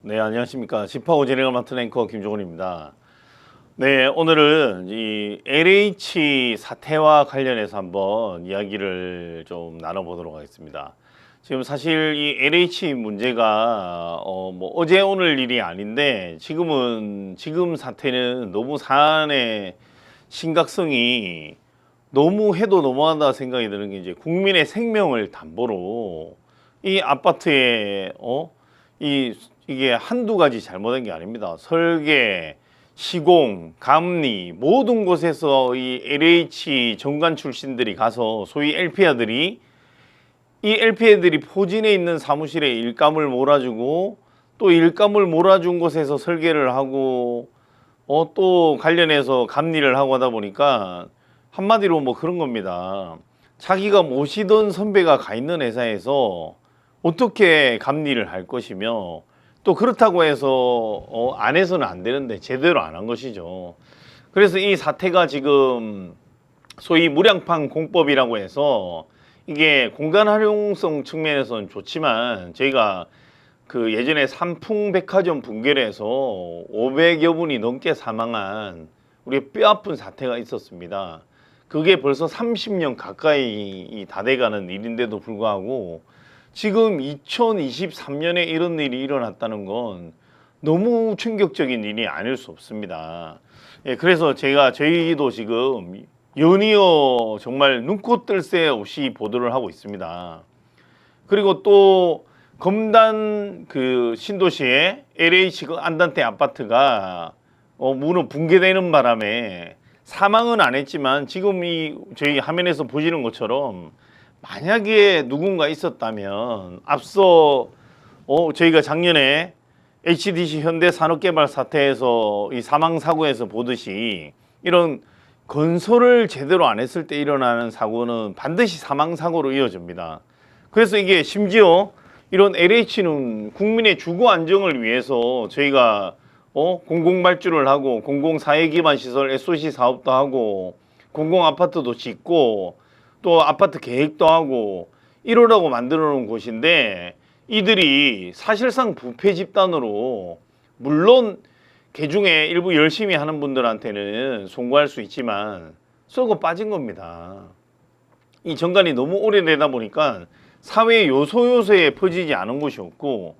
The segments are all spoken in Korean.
네, 안녕하십니까. 집하고 진행을 맡은 앵커 김종훈입니다. 네, 오늘은 이 LH 사태와 관련해서 한번 이야기를 좀 나눠보도록 하겠습니다. 지금 사실 이 LH 문제가 뭐 어제 오늘 일이 아닌데 지금 사태는 너무 사안의 심각성이 너무 해도 너무하다 생각이 드는 게 이제 국민의 생명을 담보로 이 아파트에 이게 한두 가지 잘못한 게 아닙니다. 설계, 시공, 감리 모든 곳에서 이 LH 정관 출신들이 가서 소위 LP아들이 이 LP아들이 포진해 있는 사무실에 일감을 몰아주고 또 일감을 몰아준 곳에서 설계를 하고 또 관련해서 감리를 하고 하다 보니까 한마디로 뭐 그런 겁니다. 자기가 모시던 선배가 가 있는 회사에서 어떻게 감리를 할 것이며 또 그렇다고 해서 안 해서는 안 되는데 제대로 안 한 것이죠. 그래서 이 사태가 지금 소위 무량판 공법이라고 해서 이게 공간 활용성 측면에서는 좋지만 저희가 그 예전에 삼풍백화점 붕괴를 해서 500여 분이 넘게 사망한 우리 뼈아픈 사태가 있었습니다. 그게 벌써 30년 가까이 다 돼가는 일인데도 불구하고 지금 2023년에 이런 일이 일어났다는 건 너무 충격적인 일이 아닐 수 없습니다. 예, 그래서 저희도 지금 연이어 정말 눈코 뜰 새 없이 보도를 하고 있습니다. 그리고 또 검단 그 신도시에 LH 그 안단테 아파트가 문은 붕괴되는 바람에 사망은 안 했지만 지금 저희 화면에서 보시는 것처럼 만약에 누군가 있었다면 앞서 저희가 작년에 HDC 현대산업개발 사태에서 이 사망사고에서 보듯이 이런 건설을 제대로 안 했을 때 일어나는 사고는 반드시 사망사고로 이어집니다. 그래서 이게 심지어 이런 LH는 국민의 주거 안정을 위해서 저희가 공공발주를 하고 공공사회기반시설 SOC 사업도 하고 공공아파트도 짓고 또 아파트 계획도 하고 이러라고 만들어 놓은 곳인데 이들이 사실상 부패 집단으로 물론 개중에 일부 열심히 하는 분들한테는 송구할 수 있지만 쏘고 빠진 겁니다. 이 정관이 너무 오래되다 보니까 사회 요소요소에 퍼지지 않은 곳이 없고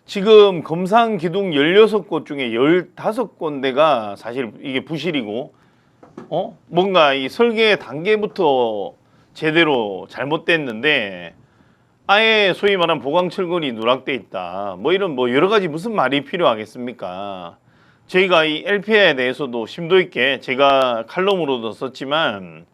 지금 검상 기둥 16곳 중에 15군데가 사실 이게 부실이고 뭔가 이 설계 단계부터 제대로 잘못됐는데 아예 소위 말하는 보강철근이 누락돼 있다. 뭐 이런 뭐 여러 가지 무슨 말이 필요하겠습니까? 저희가 이 LP에 대해서도 심도 있게 제가 칼럼으로도 썼지만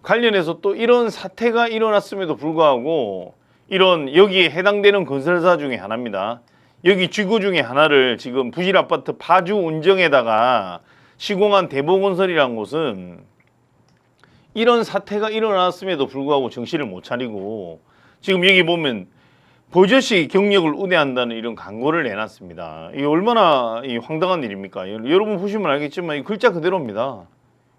관련해서 또 이런 사태가 일어났음에도 불구하고 이런 여기에 해당되는 건설사 중에 하나입니다. 여기 지구 중에 하나를 지금 부실 아파트 파주 운정에다가 시공한 대보건설이라는 곳은 이런 사태가 일어났음에도 불구하고 정신을 못 차리고 지금 여기 보면 버젓이 경력을 우대한다는 이런 광고를 내놨습니다. 이게 얼마나 황당한 일입니까? 여러분 보시면 알겠지만 이 글자 그대로입니다.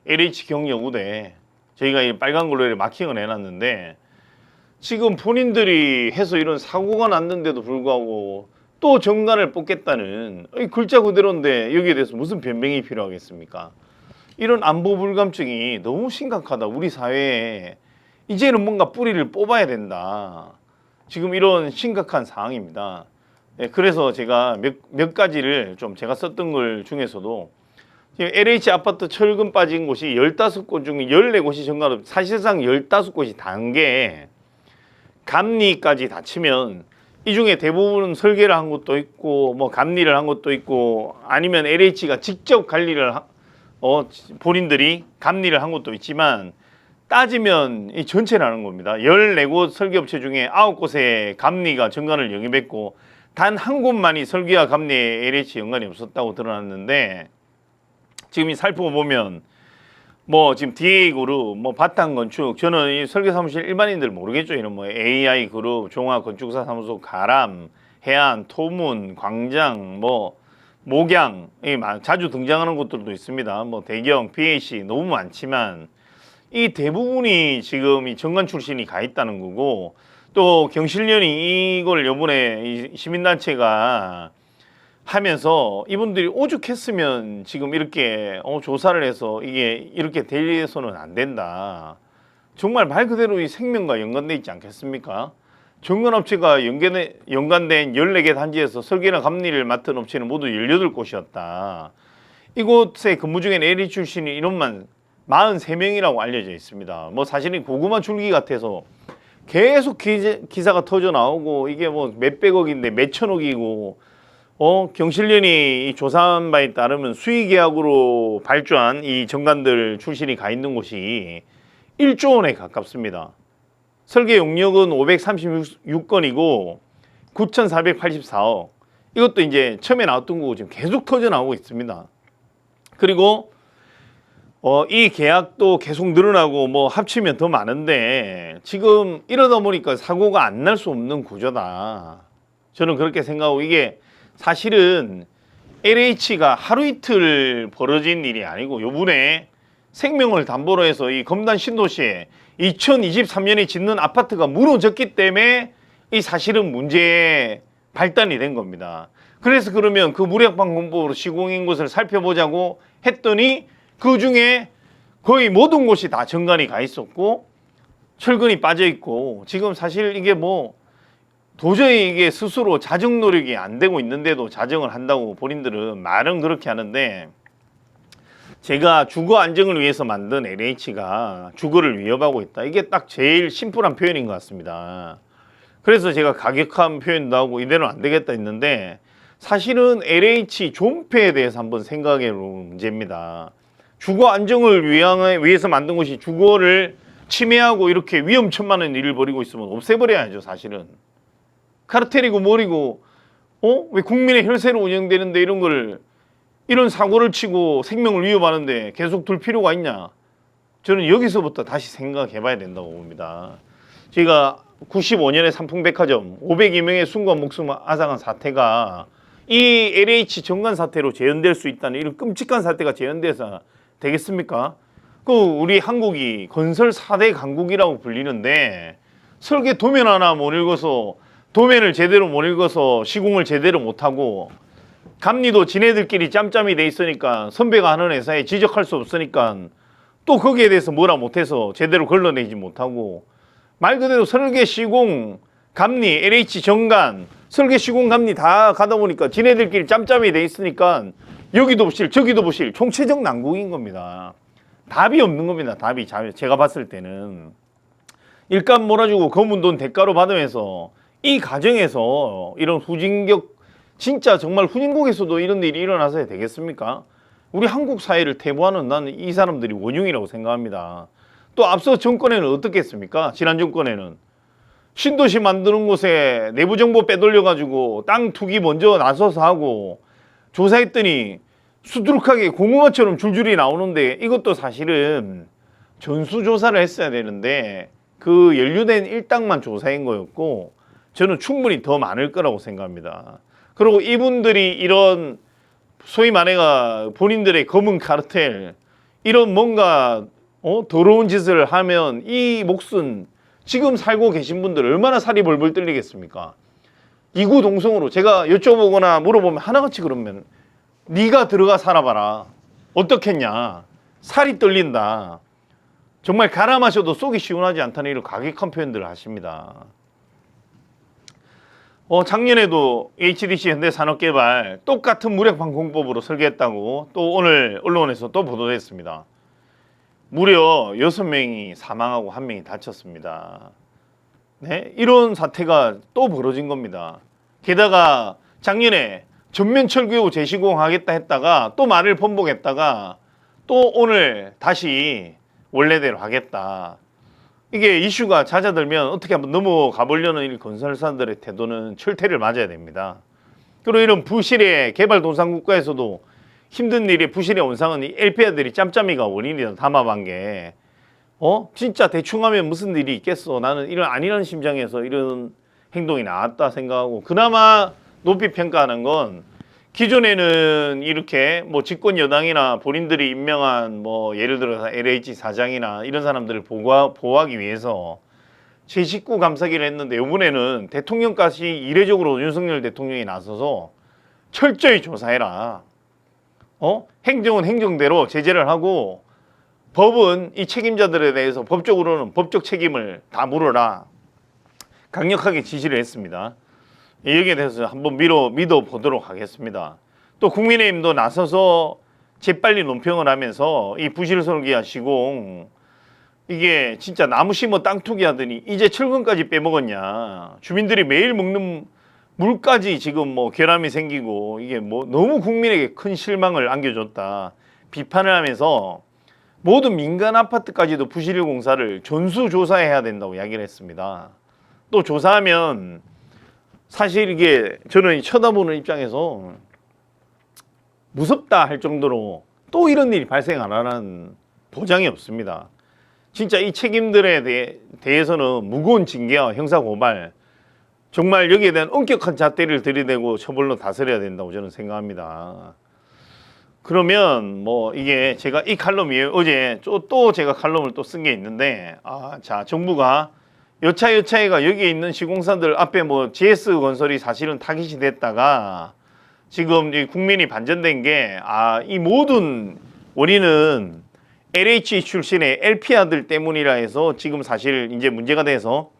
LH 경력 우대. 저희가 이 빨간 걸로 마킹을 해놨는데 지금 본인들이 해서 이런 사고가 났는데도 불구하고 또 정관을 뽑겠다는 이 글자 그대로인데 여기에 대해서 무슨 변명이 필요하겠습니까? 이런 안보 불감증이 너무 심각하다. 우리 사회에 이제는 뭔가 뿌리를 뽑아야 된다. 지금 이런 심각한 상황입니다. 네, 그래서 제가 몇 가지를 좀 제가 썼던 걸 중에서도 지금 LH 아파트 철근 빠진 곳이 15곳 중에 14곳이 정관, 사실상 15곳이 단계 감리까지 다 치면 이 중에 대부분은 설계를 한 것도 있고 뭐 감리를 한 것도 있고 아니면 LH가 직접 관리를 본인들이 감리를 한 것도 있지만 따지면 이 전체라는 겁니다. 14곳 설계업체 중에 9곳에 감리가 정관을 영입했고 단 한 곳만이 설계와 감리에 LH 연관이 없었다고 드러났는데 지금 이 살펴보면 뭐 지금 DA그룹, 뭐 바탕건축, 저는 이 설계사무실 일반인들 모르겠죠. 이런 뭐 AI그룹, 종합건축사사무소, 가람, 해안, 토문, 광장, 뭐 목양, 자주 등장하는 곳들도 있습니다. 뭐 대경, BAC 너무 많지만 이 대부분이 지금 이 정관 출신이 가 있다는 거고 또 경실련이 이걸 요번에 이 시민단체가 하면서 이분들이 오죽했으면 지금 이렇게 조사를 해서 이게 이렇게 대리해서는 안 된다. 정말 말 그대로 이 생명과 연관돼 있지 않겠습니까? 정건업체가 연관된 14개 단지에서 설계나 감리를 맡은 업체는 모두 18곳이었다. 이곳에 근무 중엔 LH 출신이 인원만 43명이라고 알려져 있습니다. 뭐 사실은 고구마 줄기 같아서 계속 기사가 터져 나오고 이게 뭐 몇백억인데 몇천억이고 경실련이 조사한 바에 따르면 수의계약으로 발주한 이 정관들 출신이 가 있는 곳이 1조 원에 가깝습니다. 설계 용역은 536건이고 9,484억. 이것도 이제 처음에 나왔던 거고 지금 계속 터져 나오고 있습니다. 그리고 이 계약도 계속 늘어나고 뭐 합치면 더 많은데 지금 이러다 보니까 사고가 안 날 수 없는 구조다. 저는 그렇게 생각하고 이게 사실은 LH가 하루 이틀 벌어진 일이 아니고 요번에 생명을 담보로 해서 이 검단 신도시에 2023년에 짓는 아파트가 무너졌기 때문에 이 사실은 문제의 발단이 된 겁니다. 그래서 그러면 그 무력방공법으로 시공인 곳을 살펴보자고 했더니 그 중에 거의 모든 곳이 다 정관이 가 있었고 철근이 빠져 있고 지금 사실 이게 뭐 도저히 이게 스스로 자정 노력이 안 되고 있는데도 자정을 한다고 본인들은 말은 그렇게 하는데 제가 주거 안정을 위해서 만든 LH가 주거를 위협하고 있다. 이게 딱 제일 심플한 표현인 것 같습니다. 그래서 제가 가격한 표현도 하고 이대로 안 되겠다 했는데 사실은 LH 존폐에 대해서 한번 생각해 볼 문제입니다. 주거 안정을 위해서 만든 것이 주거를 침해하고 이렇게 위험천만한 일을 벌이고 있으면 없애버려야죠. 사실은 카르텔이고 뭐리고 왜 국민의 혈세로 운영되는데 이런 사고를 치고 생명을 위협하는데 계속 둘 필요가 있냐. 저는 여기서부터 다시 생각해 봐야 된다고 봅니다. 제가 95년에 삼풍백화점 502명의 순간 목숨을 앗아간 사태가 이 LH 정관 사태로 재현될 수 있다는 이런 끔찍한 사태가 재현돼서 되겠습니까? 우리 한국이 건설 4대 강국이라고 불리는데 설계 도면 하나 못 읽어서 도면을 제대로 못 읽어서 시공을 제대로 못하고 감리도 지네들끼리 짬짬이 돼 있으니까 선배가 하는 회사에 지적할 수 없으니까 또 거기에 대해서 뭐라 못해서 제대로 걸러내지 못하고 말 그대로 설계 시공 감리 LH 정관 설계 시공 감리 다 가다 보니까 지네들끼리 짬짬이 돼 있으니까 여기도 부실 저기도 부실 총체적 난국인 겁니다. 답이 없는 겁니다. 답이 제가 봤을 때는 일감 몰아주고 검은 돈 대가로 받으면서 이 과정에서 이런 후진격 진짜 정말 후진국에서도 이런 일이 일어나서야 되겠습니까? 우리 한국 사회를 태보하는 나는 이 사람들이 원흉이라고 생각합니다. 또 앞서 정권에는 어떻게 했습니까? 지난 정권에는 신도시 만드는 곳에 내부 정보 빼돌려가지고 땅 투기 먼저 나서서 하고 조사했더니 수두룩하게 고구마처럼 줄줄이 나오는데 이것도 사실은 전수조사를 했어야 되는데 그 연루된 일당만 조사한 거였고 저는 충분히 더 많을 거라고 생각합니다. 그리고 이분들이 이런 소위 말해가 본인들의 검은 카르텔 이런 뭔가 더러운 짓을 하면 이 몫은 지금 살고 계신 분들 얼마나 살이 벌벌 떨리겠습니까? 이구동성으로 제가 여쭤보거나 물어보면 하나같이 그러면 네가 들어가 살아봐라. 어떻겠냐. 살이 떨린다. 정말 갈아 마셔도 속이 시원하지 않다는 이런 과격한 표현들을 하십니다. 작년에도 HDC 현대산업개발 똑같은 무력방공법으로 설계했다고 또 오늘 언론에서 또 보도됐습니다. 무려 6명이 사망하고 1명이 다쳤습니다. 네? 이런 사태가 또 벌어진 겁니다. 게다가 작년에 전면 철거 후 재시공하겠다 했다가 또 말을 번복했다가 또 오늘 다시 원래대로 하겠다. 이게 이슈가 잦아들면 어떻게 한번 넘어가 보려는 이 건설사들의 태도는 철퇴를 맞아야 됩니다. 그리고 이런 부실의 개발도상국가에서도 힘든 일이 부실의 원상은 이 LP아들이 짬짬이가 원인이다. 담합한 게 진짜 대충 하면 무슨 일이 있겠어. 나는 이런 아니라는 심정에서 이런 행동이 나왔다 생각하고 그나마 높이 평가하는 건 기존에는 이렇게 뭐 집권 여당이나 본인들이 임명한 뭐 예를 들어서 LH 사장이나 이런 사람들을 보호하기 위해서 제19 감사기를 했는데 이번에는 대통령까지 이례적으로 윤석열 대통령이 나서서 철저히 조사해라. 행정은 행정대로 제재를 하고 법은 이 책임자들에 대해서 법적으로는 법적 책임을 다 물어라. 강력하게 지시를 했습니다. 여기에 대해서 한번 믿어보도록 하겠습니다. 또 국민의힘도 나서서 재빨리 논평을 하면서 이 부실 설계와 시공 이게 진짜 나무 심어 땅 투기 하더니 이제 철근까지 빼먹었냐. 주민들이 매일 먹는 물까지 지금 뭐 결함이 생기고 이게 뭐 너무 국민에게 큰 실망을 안겨줬다. 비판을 하면서 모든 민간 아파트까지도 부실 공사를 전수조사해야 된다고 이야기를 했습니다. 또 조사하면 사실 이게 저는 쳐다보는 입장에서 무섭다 할 정도로 또 이런 일이 발생 안 하는 보장이 없습니다. 진짜 이 책임들에 대해서는 무거운 징계와 형사고발 정말 여기에 대한 엄격한 잣대를 들이대고 처벌로 다스려야 된다고 저는 생각합니다. 그러면 뭐 이게 제가 이 칼럼이 어제 또 제가 칼럼을 또 쓴 게 있는데 자 정부가 여차여차해가 여기에 있는 시공사들 앞에 뭐 GS건설이 사실은 타깃이 됐다가 지금 이 국민이 반전된 게 이 모든 원인은 LH 출신의 LP아들 때문이라 해서 지금 사실 이제 문제가 돼서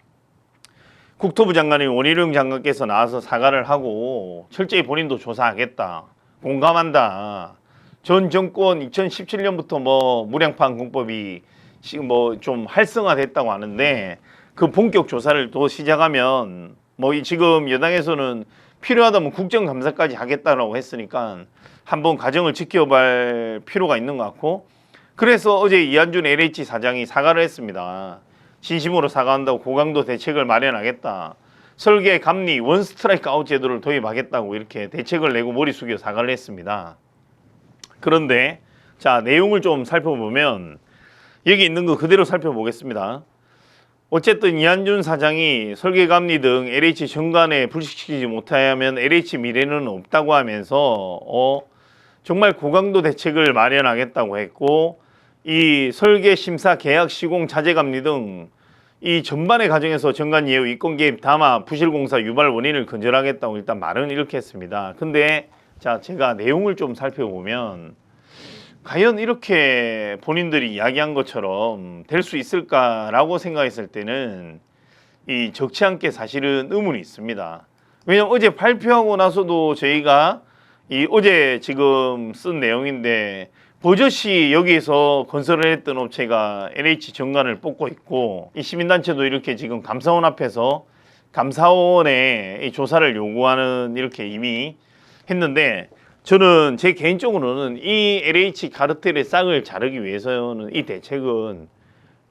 국토부 장관이 원희룡 장관께서 나와서 사과를 하고 철저히 본인도 조사하겠다. 공감한다. 전 정권 2017년부터 뭐 무량판 공법이 지금 뭐 좀 활성화됐다고 하는데 그 본격 조사를 또 시작하면 뭐 지금 여당에서는 필요하다면 국정감사까지 하겠다라고 했으니까 한번 과정을 지켜볼 필요가 있는 것 같고 그래서 어제 이한준 LH 사장이 사과를 했습니다. 진심으로 사과한다고 고강도 대책을 마련하겠다. 설계 감리 원 스트라이크 아웃 제도를 도입하겠다고 이렇게 대책을 내고 머리 숙여 사과를 했습니다. 그런데 자 내용을 좀 살펴보면 여기 있는 거 그대로 살펴보겠습니다. 어쨌든 이한준 사장이 설계 감리 등 LH 정관에 불식시키지 못하면 LH 미래는 없다고 하면서 정말 고강도 대책을 마련하겠다고 했고 이 설계 심사 계약 시공 자재 감리 등 이 전반의 과정에서 정관 예우 이권 개입 담아 부실 공사 유발 원인을 근절하겠다고 일단 말은 이렇게 했습니다. 근데 자 제가 내용을 좀 살펴보면 과연 이렇게 본인들이 이야기한 것처럼 될 수 있을까라고 생각했을 때는 이 적지 않게 사실은 의문이 있습니다. 왜냐하면 어제 발표하고 나서도 저희가 이 어제 지금 쓴 내용인데 버젓이 여기에서 건설을 했던 업체가 LH 정관을 뽑고 있고 이 시민단체도 이렇게 지금 감사원 앞에서 감사원에 이 조사를 요구하는 이렇게 이미 했는데 저는 제 개인적으로는 이 LH 카르텔의 싹을 자르기 위해서는 이 대책은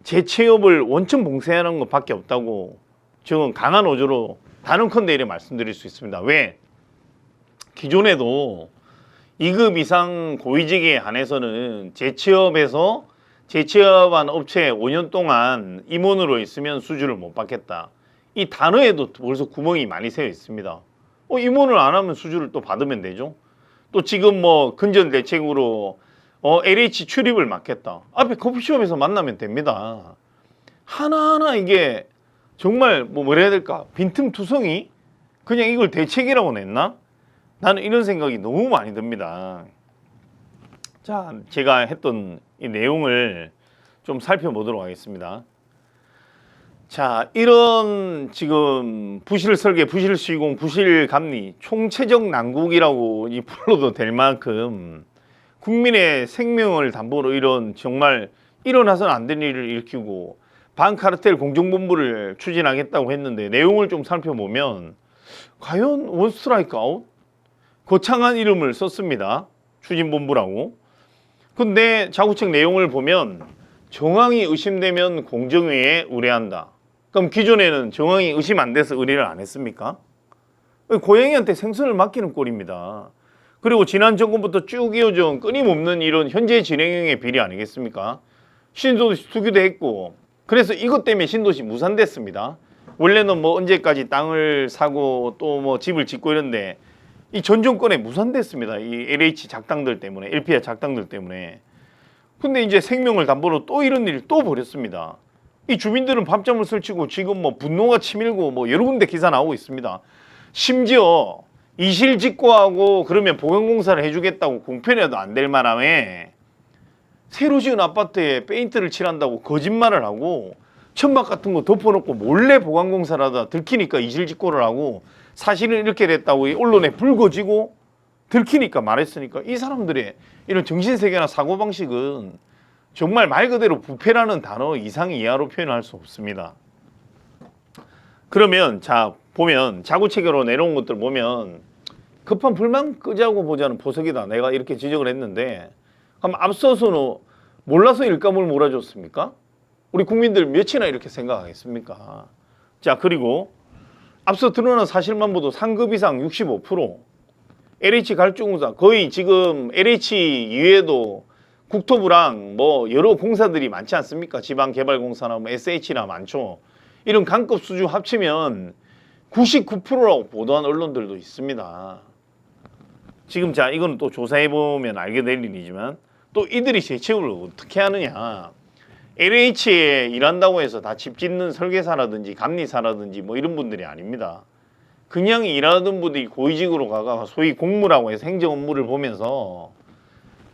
재취업을 원천 봉쇄하는 것밖에 없다고 저는 강한 어조로 단언컨대 이렇게 말씀드릴 수 있습니다. 왜? 기존에도 2급 이상 고위직에 한해서는 재취업한 업체에 5년 동안 임원으로 있으면 수주를 못 받겠다. 이 단어에도 벌써 구멍이 많이 새어 있습니다. 임원을 안 하면 수주를 또 받으면 되죠. 또 지금 뭐 근전 대책으로 LH 출입을 막겠다. 앞에 커피숍에서 만나면 됩니다. 하나하나 이게 정말 뭐라 해야 될까? 빈틈투성이? 그냥 이걸 대책이라고 냈나? 나는 이런 생각이 너무 많이 듭니다. 자, 제가 했던 이 내용을 좀 살펴보도록 하겠습니다. 자, 이런 지금 부실 설계, 부실 시공, 부실 감리, 총체적 난국이라고 이 불러도 될 만큼 국민의 생명을 담보로 이런 정말 일어나서는 안 될 일을 일으키고 반카르텔 공정본부를 추진하겠다고 했는데 내용을 좀 살펴보면 과연 원스트라이크 아웃? 거창한 이름을 썼습니다. 추진본부라고. 근데 자구책 내용을 보면 정황이 의심되면 공정위에 의뢰한다. 그럼 기존에는 정황이 의심 안 돼서 의뢰를 안 했습니까? 고양이한테 생선을 맡기는 꼴입니다. 그리고 지난 정권부터 쭉 이어져 온 끊임없는 이런 현재 진행형의 비리 아니겠습니까? 신도시 투기도 했고 그래서 이것 때문에 신도시 무산됐습니다. 원래는 뭐 언제까지 땅을 사고 또 뭐 집을 짓고 이런데 이 전 정권에 무산됐습니다. 이 LH 작당들 때문에, LP아 작당들 때문에. 근데 이제 생명을 담보로 또 이런 일을 또 벌였습니다. 이 주민들은 밤잠을 설치고 지금 뭐 분노가 치밀고 뭐 여러 군데 기사 나오고 있습니다. 심지어 이실직고하고 그러면 보강공사를 해주겠다고 공편해도 안 될 만함에 새로 지은 아파트에 페인트를 칠한다고 거짓말을 하고 천막 같은 거 덮어놓고 몰래 보강공사를 하다 들키니까 이실직고를 하고 사실은 이렇게 됐다고 언론에 불거지고 들키니까 말했으니까 이 사람들의 이런 정신세계나 사고방식은 정말 말 그대로 부패라는 단어 이상 이하로 표현할 수 없습니다. 그러면 자 보면 자구체계로 내려온 것들 보면 급한 불만 끄자고 보자는 보석이다. 내가 이렇게 지적을 했는데 그럼 앞서서는 몰라서 일감을 몰아줬습니까? 우리 국민들 몇이나 이렇게 생각하겠습니까? 자 그리고 앞서 드러난 사실만 보도 상급 이상 65% LH 갈주공사 거의 지금 LH 이외에도 국토부랑 뭐 여러 공사들이 많지 않습니까? 지방개발공사나 뭐 SH나 많죠. 이런 강급 수주 합치면 99%라고 보도한 언론들도 있습니다. 지금 자 이거는 또 조사해보면 알게 될 일이지만 또 이들이 재채업을 어떻게 하느냐. LH에 일한다고 해서 다 집 짓는 설계사라든지 감리사라든지 뭐 이런 분들이 아닙니다. 그냥 일하던 분들이 고위직으로 가가 소위 공무라고 해서 행정 업무를 보면서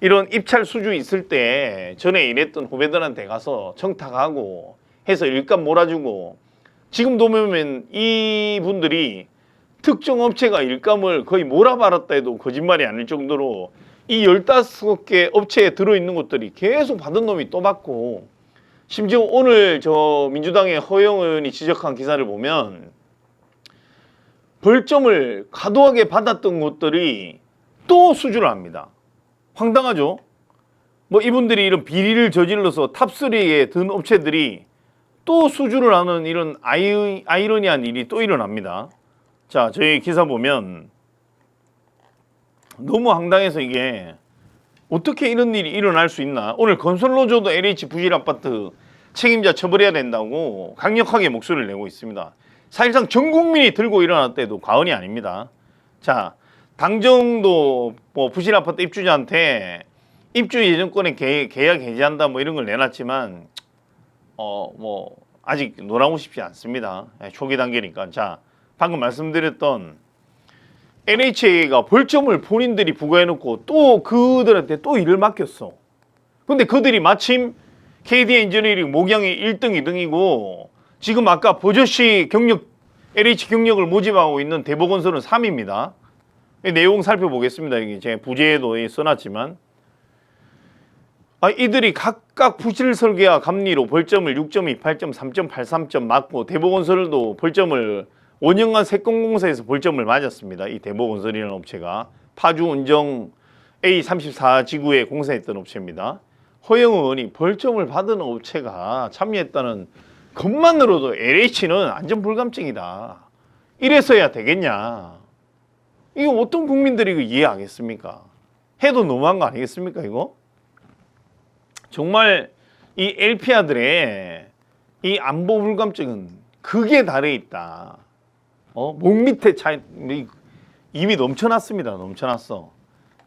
이런 입찰 수주 있을 때 전에 일했던 후배들한테 가서 청탁하고 해서 일감 몰아주고 지금도 보면 이분들이 특정 업체가 일감을 거의 몰아받았다 해도 거짓말이 아닐 정도로 이 15개 업체에 들어있는 것들이 계속 받은 놈이 또 받고 심지어 오늘 저 민주당의 허영 의원이 지적한 기사를 보면 벌점을 과도하게 받았던 것들이 또 수주를 합니다. 황당하죠? 뭐 이분들이 이런 비리를 저질러서 탑3에 든 업체들이 또 수주를 하는 이런 아이러니한 일이 또 일어납니다. 자, 저희 기사 보면 너무 황당해서 이게 어떻게 이런 일이 일어날 수 있나. 오늘 건설노조도 LH 부실 아파트 책임자 처벌해야 된다고 강력하게 목소리를 내고 있습니다. 사실상 전 국민이 들고 일어났대도 과언이 아닙니다. 자, 당정도 뭐 부실 아파트 입주자한테 입주 예정권에 계약 해지한다 뭐 이런 걸 내놨지만 뭐 아직 놀아고 싶지 않습니다. 초기 단계니까. 자, 방금 말씀드렸던 NHA가 벌점을 본인들이 부과해놓고 또 그들한테 또 일을 맡겼어. 근데 그들이 마침 KD 엔지니어링 목양이 1등, 2등이고 지금 아까 버젓이 LH 경력을 모집하고 있는 대보건설은 3위입니다. 내용 살펴보겠습니다. 여기 제가 부제에도 써놨지만 이들이 각각 부실 설계와 감리로 벌점을 6.2, 8점, 3.83점 맞고 대보건설도 벌점을 5년간 세건공사에서 벌점을 맞았습니다. 이 대보건설이라는 업체가 파주 운정 A34지구에 공사했던 업체입니다. 허영 의원이 벌점을 받은 업체가 참여했다는 것만으로도 LH는 안전불감증이다. 이래서야 되겠냐. 이거 어떤 국민들이 이거 이해하겠습니까? 해도 너무한 거 아니겠습니까 이거? 정말 이 LP아들의 이 안보불감증은 극에 달해 있다. 목 밑에 이미 넘쳐났습니다. 넘쳐났어.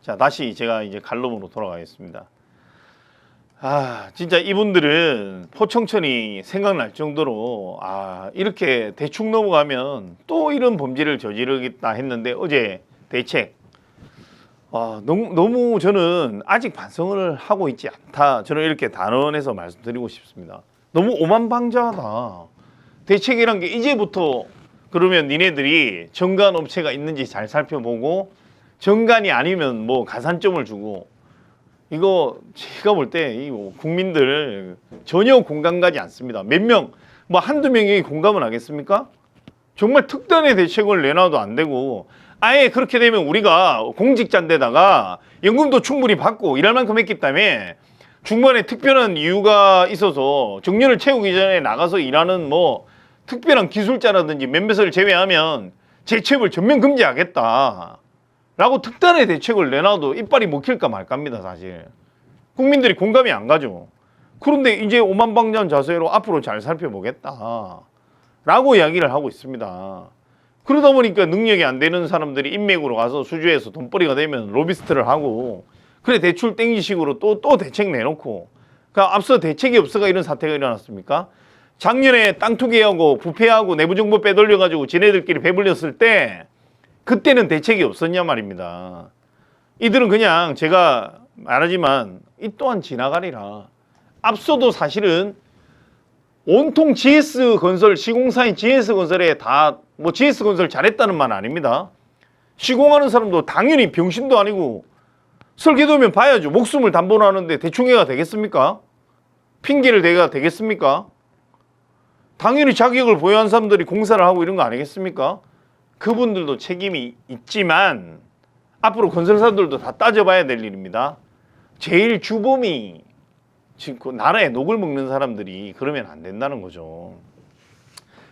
자, 다시 제가 이제 칼럼으로 돌아가겠습니다. 진짜 이분들은 포청천이 생각날 정도로 이렇게 대충 넘어가면 또 이런 범죄를 저지르겠다 했는데 어제 대책 너무 저는 아직 반성을 하고 있지 않다. 저는 이렇게 단언해서 말씀드리고 싶습니다. 너무 오만방자하다. 대책이란 게 이제부터 그러면 니네들이 정관 업체가 있는지 잘 살펴보고 정관이 아니면 뭐 가산점을 주고 이거 제가 볼 때 이 국민들 전혀 공감 가지 않습니다. 몇 명, 뭐 한두 명이 공감을 하겠습니까? 정말 특단의 대책을 내놔도 안 되고 아예 그렇게 되면 우리가 공직자인데다가 연금도 충분히 받고 일할 만큼 했기 때문에 중간에 특별한 이유가 있어서 정년을 채우기 전에 나가서 일하는 뭐 특별한 기술자라든지 몇몇을 제외하면 재취업을 전면 금지하겠다. 라고 특단의 대책을 내놔도 이빨이 먹힐까 말까입니다. 사실 국민들이 공감이 안 가죠. 그런데 이제 오만방자한 자세로 앞으로 잘 살펴보겠다 라고 이야기를 하고 있습니다. 그러다 보니까 능력이 안 되는 사람들이 인맥으로 가서 수주해서 돈벌이가 되면 로비스트를 하고 그래 대출 땡기식으로 또 대책 내놓고 그러니까 앞서 대책이 없어가 이런 사태가 일어났습니까? 작년에 땅 투기하고 부패하고 내부정보 빼돌려가지고 지네들끼리 배불렸을 때 그때는 대책이 없었냐 말입니다. 이들은 그냥 제가 말하지만 이 또한 지나가리라. 앞서도 사실은 온통 GS건설, 시공사인 GS건설에 다 뭐 GS건설 잘했다는 말 아닙니다. 시공하는 사람도 당연히 병신도 아니고 설계도면 봐야죠. 목숨을 담보로 하는데 대충해가 되겠습니까? 핑계를 대가 되겠습니까? 당연히 자격을 보유한 사람들이 공사를 하고 이런 거 아니겠습니까? 그분들도 책임이 있지만 앞으로 건설사들도 다 따져봐야 될 일입니다. 제일 주범이 지금 그 나라에 녹을 먹는 사람들이 그러면 안 된다는 거죠.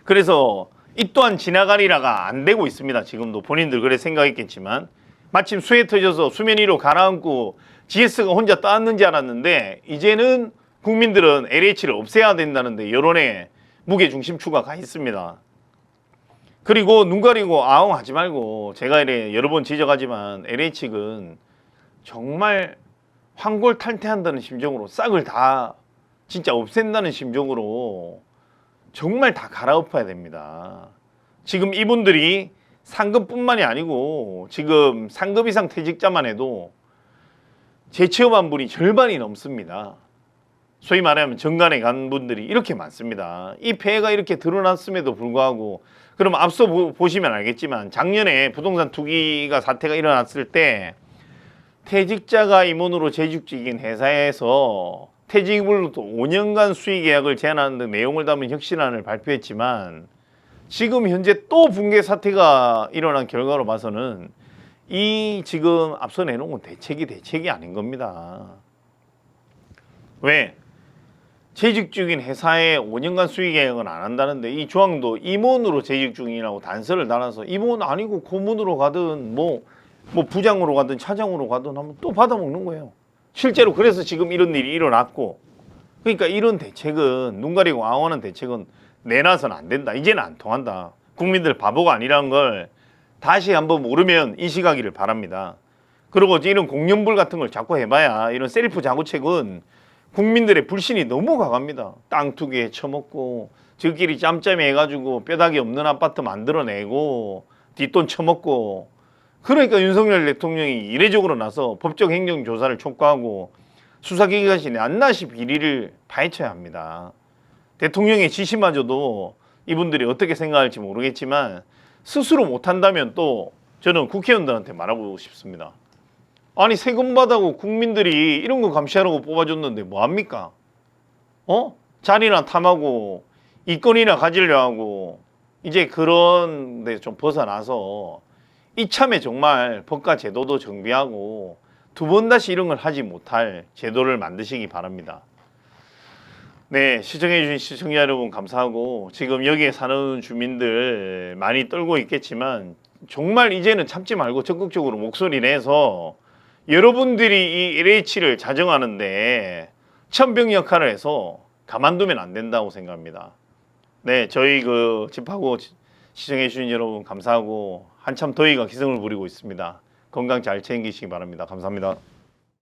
그래서 이 또한 지나가리라가 안 되고 있습니다. 지금도 본인들 그래 생각했겠지만 마침 수해 터져서 수면 위로 가라앉고 GS가 혼자 떠났는지 알았는데 이제는 국민들은 LH를 없애야 된다는데 여론에 무게중심추가 가 있습니다. 그리고 눈 가리고 아웅 하지 말고 제가 이래 여러 번 지적하지만 LH는 정말 황골탈퇴한다는 심정으로 싹을 다 진짜 없앤다는 심정으로 정말 다 갈아엎어야 됩니다. 지금 이분들이 상급뿐만이 아니고 지금 상급 이상 퇴직자만 해도 재취업한 분이 절반이 넘습니다. 소위 말하면 정관에 간 분들이 이렇게 많습니다. 이 폐해가 이렇게 드러났음에도 불구하고 그럼 앞서 보시면 알겠지만 작년에 부동산 투기가 사태가 일어났을 때 퇴직자가 임원으로 재직직인 회사에서 퇴직으로부터 5년간 수의 계약을 제한하는 등 내용을 담은 혁신안을 발표했지만 지금 현재 또 붕괴 사태가 일어난 결과로 봐서는 이 지금 앞서 내놓은 건 대책이 아닌 겁니다. 왜? 재직 중인 회사에 5년간 수의 계약은 안 한다는데 이 조항도 임원으로 재직 중이라고 단서를 달아서 임원 아니고 고문으로 가든 뭐 부장으로 가든 차장으로 가든 하면 또 받아먹는 거예요. 실제로 그래서 지금 이런 일이 일어났고 그러니까 이런 대책은 눈 가리고 아웅하는 대책은 내놔서는 안 된다. 이제는 안 통한다. 국민들 바보가 아니라는 걸 다시 한번 모르면 인식하기를 바랍니다. 그리고 이런 공연불 같은 걸 자꾸 해봐야 이런 셀프 자구책은 국민들의 불신이 너무 강합니다. 땅 투기에 처먹고 저끼리 짬짬이 해가지고 뼈다귀 없는 아파트 만들어내고 뒷돈 처먹고 그러니까 윤석열 대통령이 이례적으로 나서 법적 행정조사를 촉구하고 수사기관이 낱낱이 비리를 파헤쳐야 합니다. 대통령의 지시마저도 이분들이 어떻게 생각할지 모르겠지만 스스로 못한다면 또 저는 국회의원들한테 말하고 싶습니다. 아니 세금 받아고 국민들이 이런 거 감시하라고 뽑아줬는데 뭐합니까? 자리나 탐하고 이권이나 가지려 하고 이제 그런 데 좀 벗어나서 이참에 정말 법과 제도도 정비하고 두 번 다시 이런 걸 하지 못할 제도를 만드시기 바랍니다. 네, 시청해주신 시청자 여러분 감사하고 지금 여기에 사는 주민들 많이 떨고 있겠지만 정말 이제는 참지 말고 적극적으로 목소리 내서 여러분들이 이 LH를 자정하는데 천병 역할을 해서 가만두면 안 된다고 생각합니다. 네, 저희 그 집하고 시청해주신 여러분 감사하고 한참 더위가 기승을 부리고 있습니다. 건강 잘 챙기시기 바랍니다. 감사합니다.